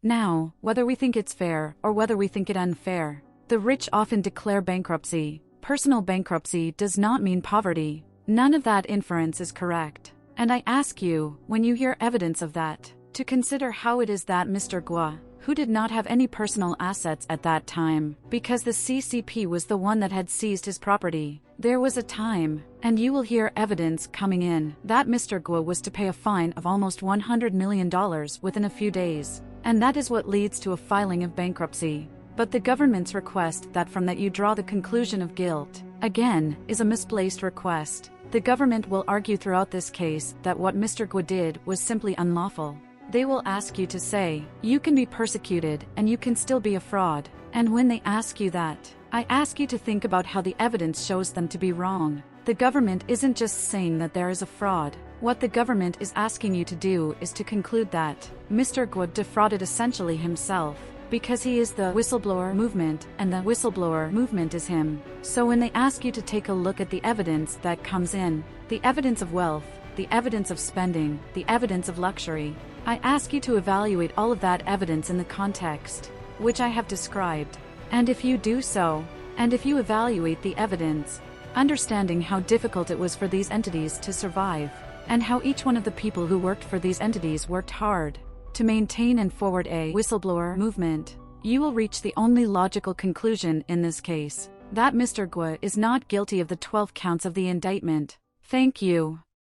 Now, whether we think it's fair or whether we think it unfair, the rich often declare bankruptcy. Personal bankruptcy does not mean poverty. None of that inference is correct. And I ask you, when you hear evidence of that, to consider how it is that Mr. Gua, who did not have any personal assets at that time, because the CCP was the one that had seized his property, there was a time, and you will hear evidence coming in, that Mr. Gua was to pay a fine of almost $100 million within a few days. And that is what leads to a filing of bankruptcy. But the government's request that from that you draw the conclusion of guilt, again, is a misplaced request. The government will argue throughout this case that what Mr. Gua did was simply unlawful. They will ask you to say, you can be persecuted and you can still be a fraud. And when they ask you that, I ask you to think about how the evidence shows them to be wrong. The government isn't just saying that there is a fraud. What the government is asking you to do is to conclude that Mr. Gua defrauded essentially himself, because he is the whistleblower movement, and the whistleblower movement is him. So when they ask you to take a look at the evidence that comes in, the evidence of wealth, the evidence of spending, the evidence of luxury, I ask you to evaluate all of that evidence in the context which I have described. And if you do so, and if you evaluate the evidence, understanding how difficult it was for these entities to survive, and how each one of the people who worked for these entities worked hard to maintain and forward a whistleblower movement, you will reach the only logical conclusion in this case, that Mr. Gua is not guilty of the 12 counts of the indictment. Thank you.